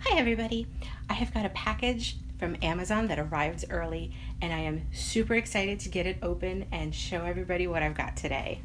Hi everybody! I have got a package from Amazon that arrives early and I am super excited to get it open and show everybody what I've got today.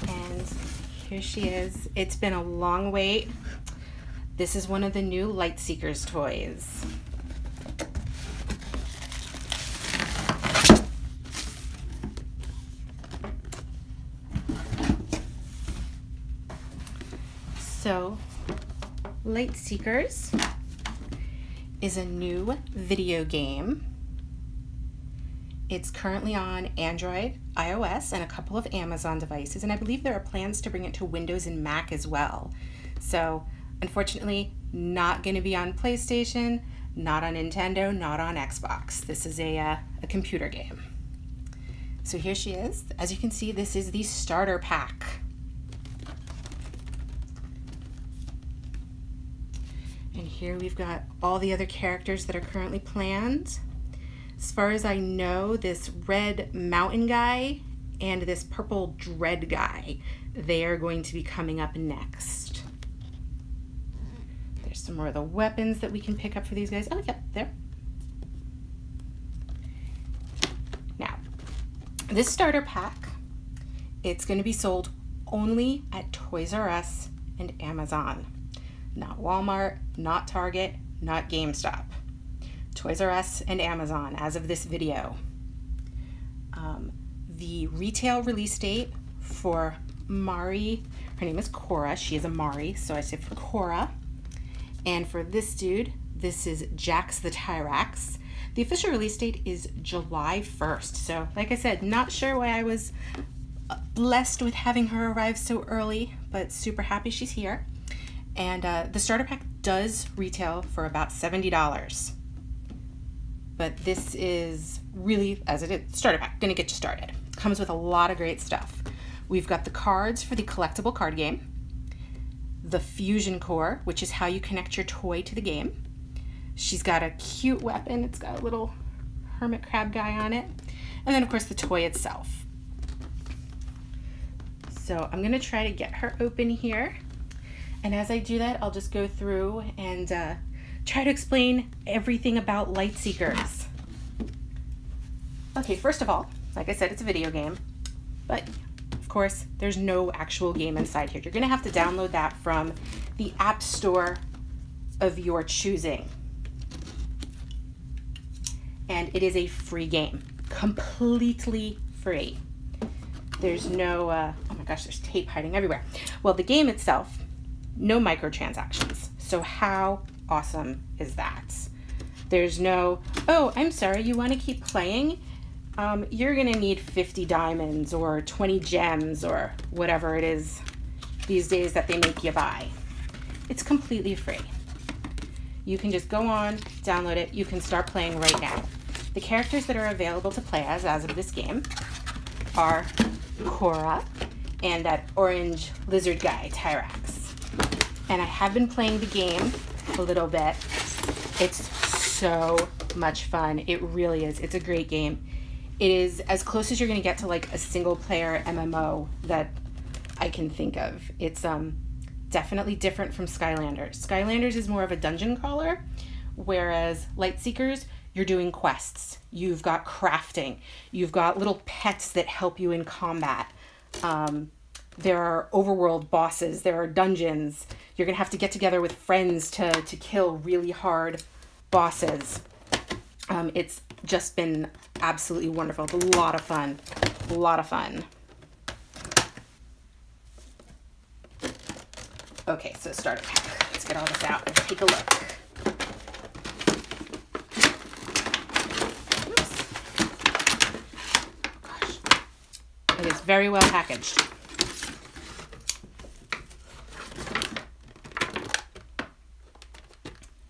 And here she is. It's been a long wait. This is one of the new Lightseekers toys. So, Lightseekers is a new video game. It's currently on Android, iOS, and a couple of Amazon devices, and I believe there are plans to bring it to Windows and Mac as well. So, unfortunately, not going to be on PlayStation, not on Nintendo, not on Xbox. This is a computer game. So here she is. As you can see, this is the starter pack. And here we've got all the other characters that are currently planned. As far as I know, this red mountain guy and this purple dread guy, they are going to be coming up next. There's some more of the weapons that we can pick up for these guys. Oh, yep, there. Now, this starter pack, it's going to be sold only at Toys R Us and Amazon. Not Walmart, not Target, not GameStop. Toys R Us and Amazon as of this video. The retail release date for Mari, her name is Cora, she is a Mari, so I say for Cora. And for this dude, this is Jax the Tyrax. The official release date is July 1st. So like I said, not sure why I was blessed with having her arrive so early, but super happy she's here. And the starter pack does retail for about $70. But this is really, as it is, starter pack, gonna get you started. Comes with a lot of great stuff. We've got the cards for the collectible card game, the fusion core, which is how you connect your toy to the game. She's got a cute weapon. It's got a little hermit crab guy on it. And then of course the toy itself. So I'm gonna try to get her open here. And as I do that, I'll just go through and try to explain everything about Lightseekers. Okay, first of all, like I said, it's a video game, but of course, there's no actual game inside here. You're gonna have to download that from the App Store of your choosing. And it is a free game, completely free. There's no, oh my gosh, there's tape hiding everywhere. Well, the game itself, no microtransactions. So how awesome is that? There's no, oh, I'm sorry, you want to keep playing? You're gonna need 50 diamonds or 20 gems or whatever it is these days that they make you buy. It's completely free. You can just go on, download it, you can start playing right now. The characters that are available to play as of this game are Cora and that orange lizard guy, Tyrax. And I have been playing the game a little bit. It's so much fun. It really is. It's a great game. It is as close as you're going to get to like a single player MMO that I can think of. It's definitely different from Skylanders. Skylanders is more of a dungeon crawler, whereas Lightseekers, you're doing quests. You've got crafting. You've got little pets that help you in combat. There are overworld bosses, there are dungeons. You're gonna have to get together with friends to kill really hard bosses. It's just been absolutely wonderful. It's a lot of fun, a lot of fun. Okay, so starter pack. Let's get all this out and take a look. Oops. Gosh. It is very well packaged.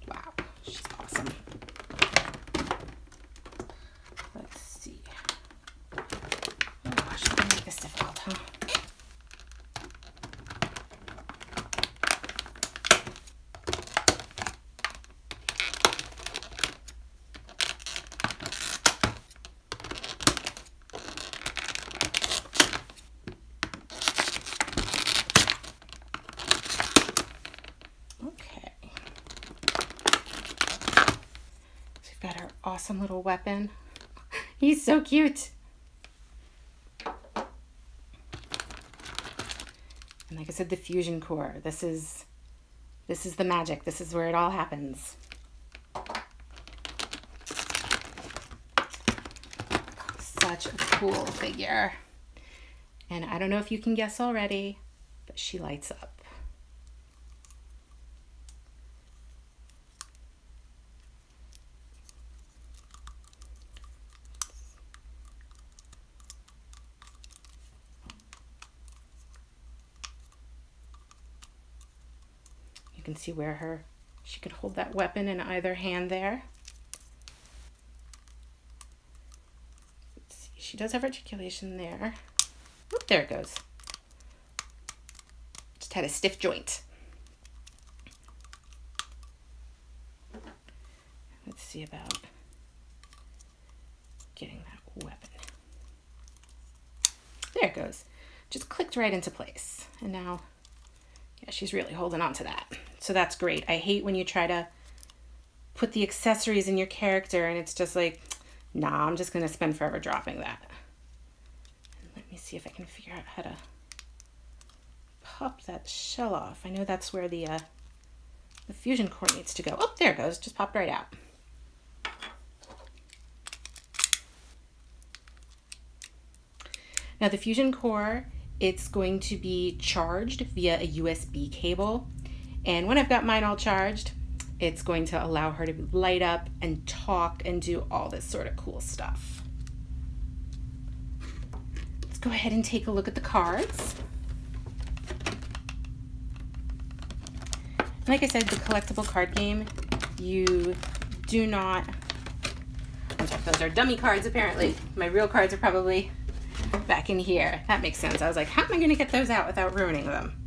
Wow. awesome little weapon. He's so cute. And like I said, the fusion core. This is the magic. This is where it all happens. Such a cool figure. And I don't know if you can guess already, but she lights up. You can see where she could hold that weapon in either hand there. Let's see, she does have articulation there. Oop, there it goes. Just had a stiff joint. Let's see about getting that weapon. There it goes. Just clicked right into place. And now, yeah, she's really holding on to that. So that's great. I hate when you try to put the accessories in your character and it's just like, nah, I'm just going to spend forever dropping that. And let me see if I can figure out how to pop that shell off. I know that's where the fusion core needs to go. Oh, there it goes. Just popped right out. Now the fusion core, it's going to be charged via a USB cable. And when I've got mine all charged, it's going to allow her to light up and talk and do all this sort of cool stuff. Let's go ahead and take a look at the cards. Like I said, the collectible card game, you do not, those are dummy cards apparently. My real cards are probably back in here. That makes sense. I was like, how am I going to get those out without ruining them?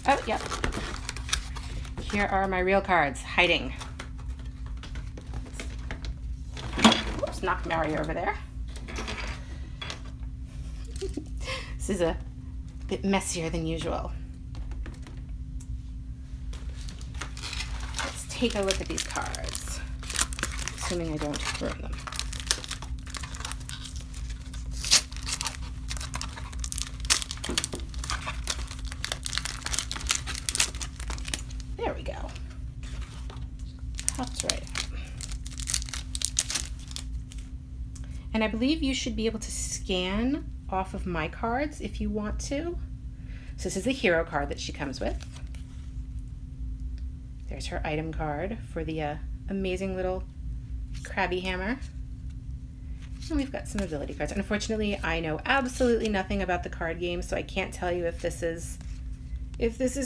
Oh, yep. Here are my real cards hiding. Oops, knocked Mario over there. This is a bit messier than usual. Let's take a look at these cards, assuming I don't ruin them. There we go. Pops right out. And I believe you should be able to scan off of my cards if you want to. So this is the hero card that she comes with. There's her item card for the amazing little crabby hammer. And we've got some ability cards. Unfortunately, I know absolutely nothing about the card game, so I can't tell you if this is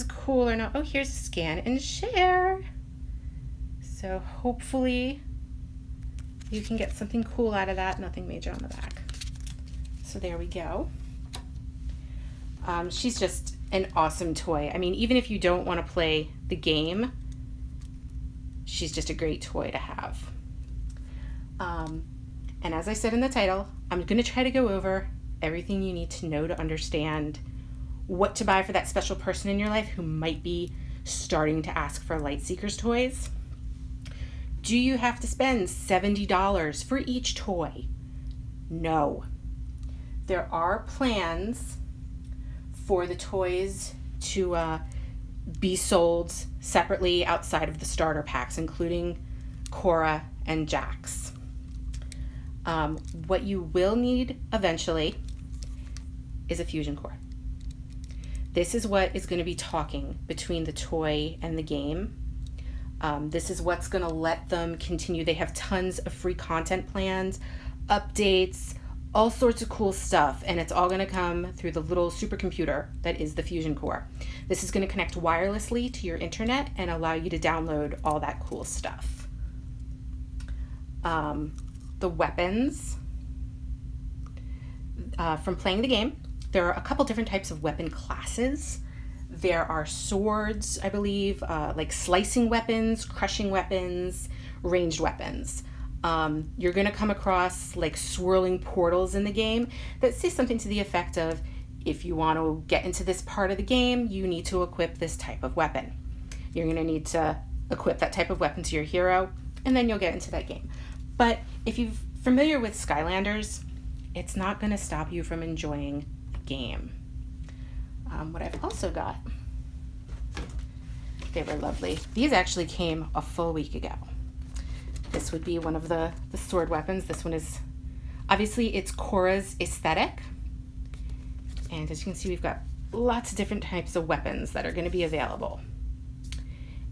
cool or not. Oh, here's scan and share. So hopefully you can get something cool out of that. Nothing major on the back. So there we go. She's just an awesome toy. I mean, even if you don't want to play the game, she's just a great toy to have. And as I said in the title, I'm going to try to go over everything you need to know to understand what to buy for that special person in your life who might be starting to ask for Lightseekers toys. Do you have to spend $70 for each toy? No. There are plans for the toys to be sold separately outside of the starter packs, including Cora and Jax. What you will need eventually is a fusion core. This is what is going to be talking between the toy and the game. This is what's going to let them continue. They have tons of free content plans, updates, all sorts of cool stuff, and it's all going to come through the little supercomputer that is the fusion core. This is going to connect wirelessly to your internet and allow you to download all that cool stuff. The weapons from playing the game, there are a couple different types of weapon classes. There are swords, I believe, like slicing weapons, crushing weapons, ranged weapons. You're going to come across like swirling portals in the game that say something to the effect of, if you want to get into this part of the game, you need to equip this type of weapon. You're going to need to equip that type of weapon to your hero, and then you'll get into that game. But if you're familiar with Skylanders, it's not going to stop you from enjoying the game. What I've also got, they were lovely. These actually came a full week ago. This would be one of the sword weapons. This one is, obviously it's Cora's aesthetic. And as you can see, we've got lots of different types of weapons that are going to be available.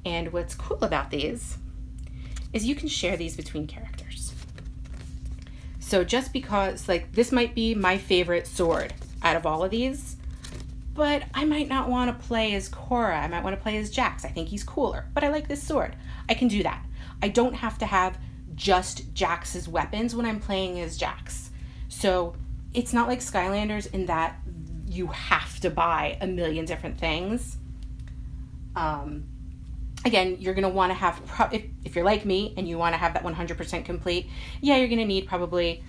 And what's cool about these is you can share these between characters. So just because, like, this might be my favorite sword out of all of these, but I might not want to play as Cora. I might want to play as Jax. I think he's cooler, but I like this sword. I can do that. I don't have to have just Jax's weapons when I'm playing as Jax. So it's not like Skylanders in that you have to buy a million different things. Again, you're going to want to have, if you're like me and you want to have that 100% complete, yeah, you're going to need probably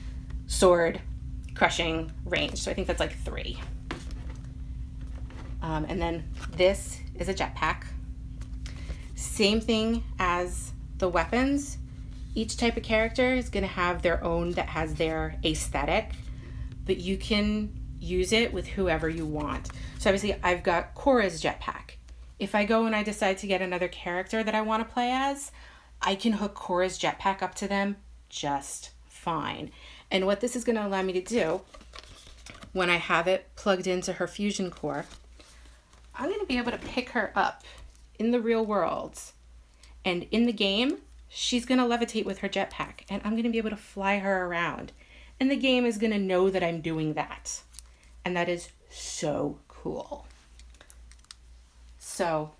sword, crushing, range. So I think that's like 3. And then this is a jetpack. Same thing as the weapons. Each type of character is going to have their own that has their aesthetic, but you can use it with whoever you want. So obviously I've got Cora's jetpack. If I go and I decide to get another character that I want to play as, I can hook Cora's jetpack up to them just fine. And what this is going to allow me to do, when I have it plugged into her fusion core, I'm going to be able to pick her up in the real world. And in the game, she's going to levitate with her jetpack, and I'm going to be able to fly her around. And the game is going to know that I'm doing that. And that is so cool. So,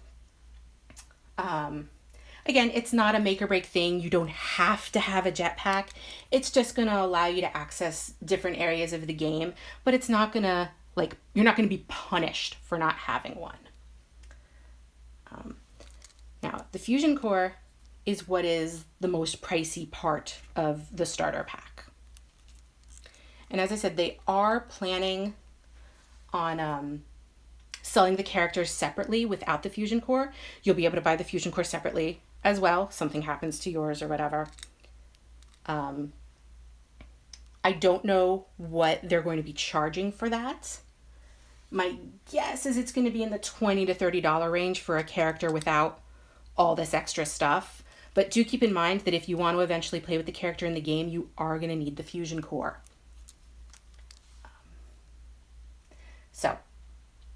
again, it's not a make or break thing. You don't have to have a jetpack. It's just going to allow you to access different areas of the game, but it's not going to, like, you're not going to be punished for not having one. Now, the fusion core is what is the most pricey part of the starter pack. And as I said, they are planning on selling the characters separately without the fusion core. You'll be able to buy the fusion core separately as well. Something happens to yours or whatever. I don't know what they're going to be charging for that. My guess is it's going to be in the $20 to $30 range for a character without all this extra stuff. But do keep in mind that if you want to eventually play with the character in the game, you are going to need the fusion core. So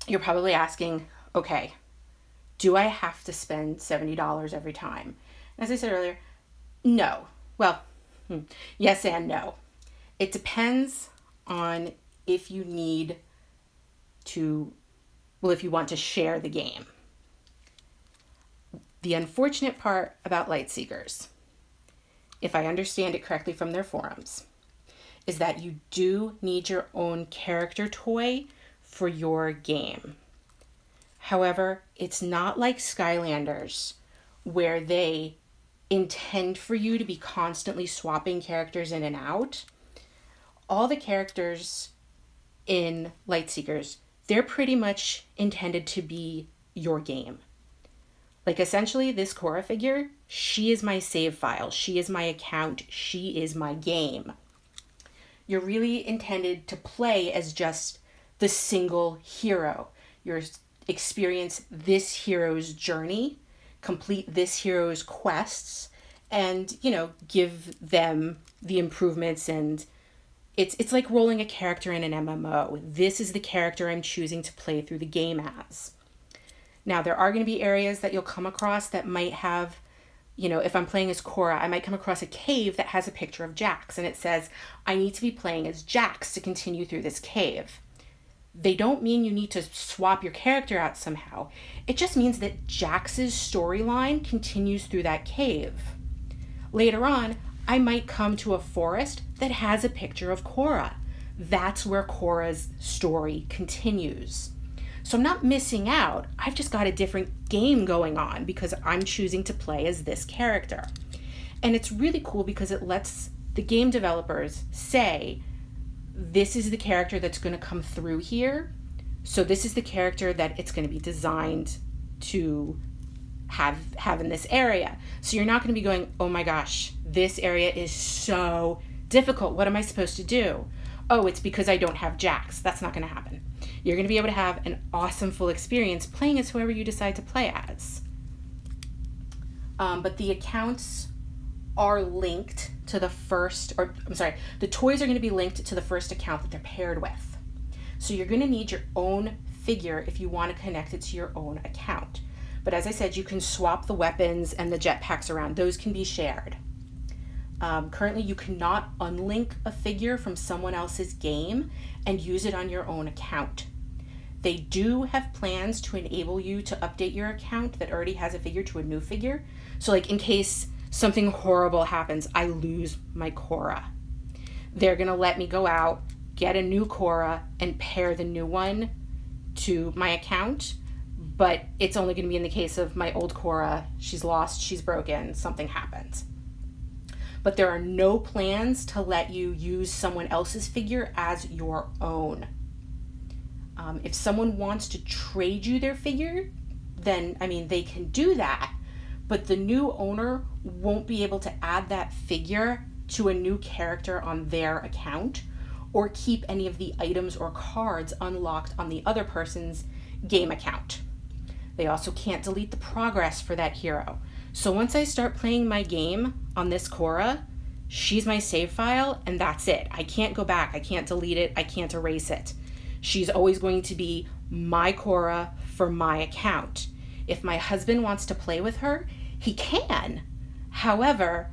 you're probably asking, okay, do I have to spend $70 every time? As I said earlier, no. Well, yes and no. It depends on if you need to, well, if you want to share the game. The unfortunate part about Lightseekers, if I understand it correctly from their forums, is that you do need your own character toy for your game. However, it's not like Skylanders, where they intend for you to be constantly swapping characters in and out. All the characters in Lightseekers, they're pretty much intended to be your game. Like, essentially, this Cora figure, she is my save file. She is my account. She is my game. You're really intended to play as just the single hero. You're experience this hero's journey, complete this hero's quests, and, you know, give them the improvements. And it's like rolling a character in an MMO. This is the character I'm choosing to play through the game as. Now, there are going to be areas that you'll come across that might have, you know, if I'm playing as Cora, I might come across a cave that has a picture of Jax, and it says, I need to be playing as Jax to continue through this cave. They don't mean you need to swap your character out somehow. It just means that Jax's storyline continues through that cave. Later on, I might come to a forest that has a picture of Cora. That's where Cora's story continues. So I'm not missing out. I've just got a different game going on because I'm choosing to play as this character. And it's really cool because it lets the game developers say, this is the character that's going to come through here. So this is the character that it's going to be designed to have in this area. So you're not going to be going, oh my gosh, this area is so difficult. What am I supposed to do? Oh, it's because I don't have jacks. That's not going to happen. You're going to be able to have an awesome full experience playing as whoever you decide to play as. But the accounts are linked to the first, or I'm sorry, the toys are going to be linked to the first account that they're paired with. So you're going to need your own figure if you want to connect it to your own account. But as I said, you can swap the weapons and the jetpacks around. Those can be shared. Currently, you cannot unlink a figure from someone else's game and use it on your own account. They do have plans to enable you to update your account that already has a figure to a new figure. So like in case something horrible happens, I lose my Cora, they're going to let me go out, get a new Cora, and pair the new one to my account. But it's only going to be in the case of my old Cora, she's lost, she's broken, something happens. But there are no plans to let you use someone else's figure as your own. If someone wants to trade you their figure, then, they can do that, but the new owner won't be able to add that figure to a new character on their account or keep any of the items or cards unlocked on the other person's game account. They also can't delete the progress for that hero. So once I start playing my game on this Cora, she's my save file and that's it. I can't go back, I can't delete it, I can't erase it. She's always going to be my Cora for my account. If my husband wants to play with her, he can. However,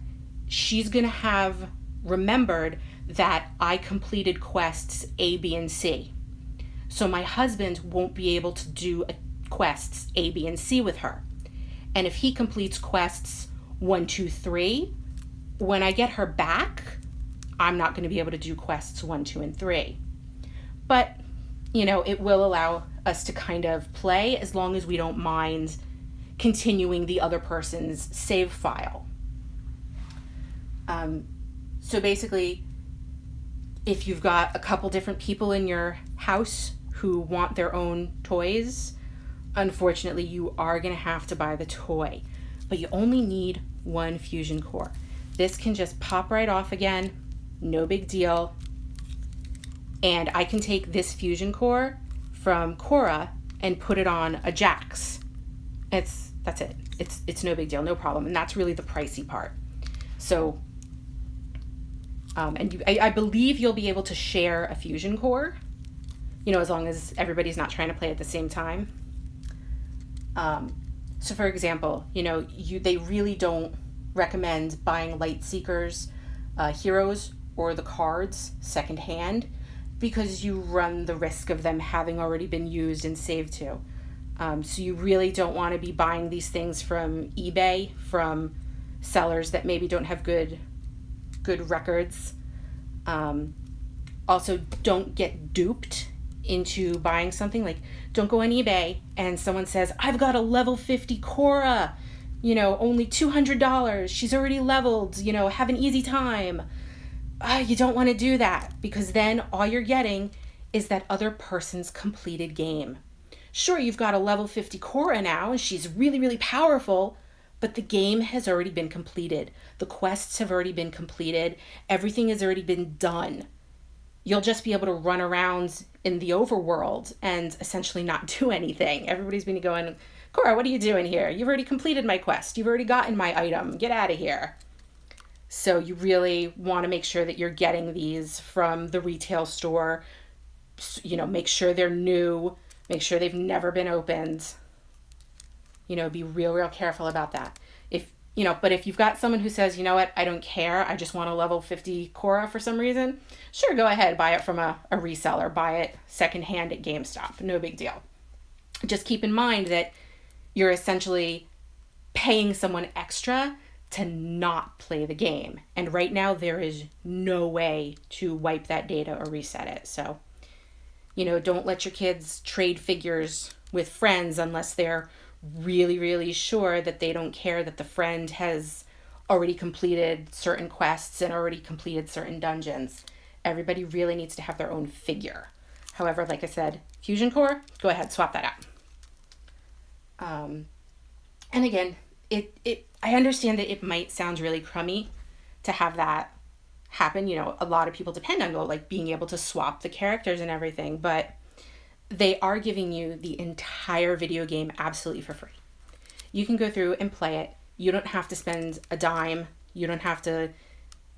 she's going to have remembered that I completed quests A, B, and C. So my husband won't be able to do quests A, B, and C with her. And if he completes quests 1, 2, 3, when I get her back, I'm not going to be able to do quests 1, 2, and 3. But, it will allow us to kind of play as long as we don't mind continuing the other person's save file. So basically, if you've got a couple different people in your house who want their own toys, unfortunately, you are going to have to buy the toy. But you only need one fusion core. This can just pop right off again, no big deal. And I can take this fusion core from Cora and put it on a Jax. That's it. It's no big deal, no problem. And that's really the pricey part. So, I believe you'll be able to share a fusion core, as long as everybody's not trying to play at the same time. So for example, they really don't recommend buying Lightseekers heroes or the cards secondhand because you run the risk of them having already been used and saved to. So you really don't want to be buying these things from eBay, from sellers that maybe don't have good records. Also, don't get duped into buying something. Like, don't go on eBay and someone says, I've got a level 50 Cora, only $200. She's already leveled, have an easy time. You don't want to do that because then all you're getting is that other person's completed game. Sure, you've got a level 50 Cora now and she's really, really powerful, but the game has already been completed. The quests have already been completed. Everything has already been done. You'll just be able to run around in the overworld and essentially not do anything. Everybody's been going, Cora, what are you doing here? You've already completed my quest. You've already gotten my item. Get out of here. So you really want to make sure that you're getting these from the retail store. Make sure they're new. Make sure they've never been opened. Be real careful about that. But if you've got someone who says, you know what, I don't care, I just want a level 50 Cora for some reason, sure, go ahead, buy it from a reseller, buy it secondhand at GameStop, no big deal. Just keep in mind that you're essentially paying someone extra to not play the game. And right now there is no way to wipe that data or reset it. So, don't let your kids trade figures with friends unless they're really, really sure that they don't care that the friend has already completed certain quests and already completed certain dungeons. Everybody really needs to have their own figure. However, like I said, Fusion Core, go ahead, swap that out. And again, I understand that it might sound really crummy to have that happen. You know, a lot of people depend on like being able to swap the characters and everything, but they are giving you the entire video game absolutely for free. You can go through and play it. You don't have to spend a dime. You don't have to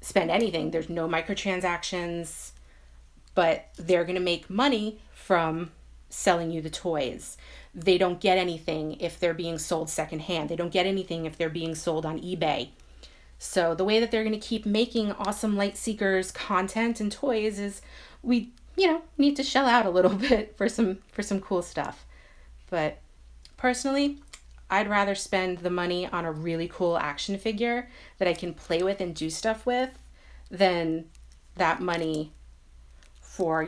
spend anything. There's no microtransactions, but they're going to make money from selling you the toys. They don't get anything if they're being sold secondhand. They don't get anything if they're being sold on eBay. So the way that they're going to keep making awesome Lightseekers content and toys is we, need to shell out a little bit for some cool stuff. But personally, I'd rather spend the money on a really cool action figure that I can play with and do stuff with than that money for,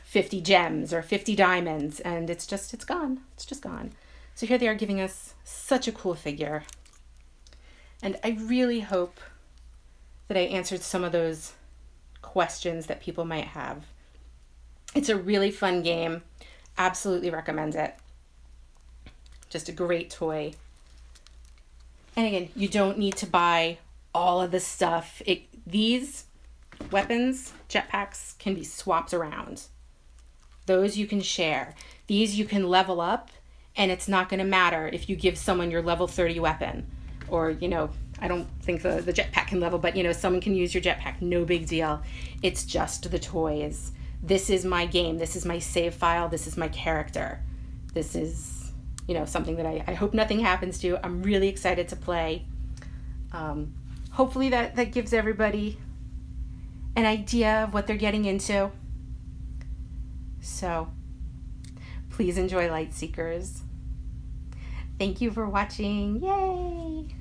50 gems or 50 diamonds. And it's gone. It's just gone. So here they are giving us such a cool figure. And I really hope that I answered some of those questions that people might have. It's a really fun game. Absolutely recommend it. Just a great toy. And again, you don't need to buy all of the stuff. These weapons, jetpacks, can be swapped around. Those you can share. These you can level up, and it's not going to matter if you give someone your level 30 weapon. Or, I don't think the jetpack can level, but, someone can use your jetpack. No big deal. It's just the toys. This is my game. This is my save file. This is my character. This is, something that I hope nothing happens to. I'm really excited to play. Hopefully that gives everybody an idea of what they're getting into. So, please enjoy Lightseekers. Thank you for watching. Yay!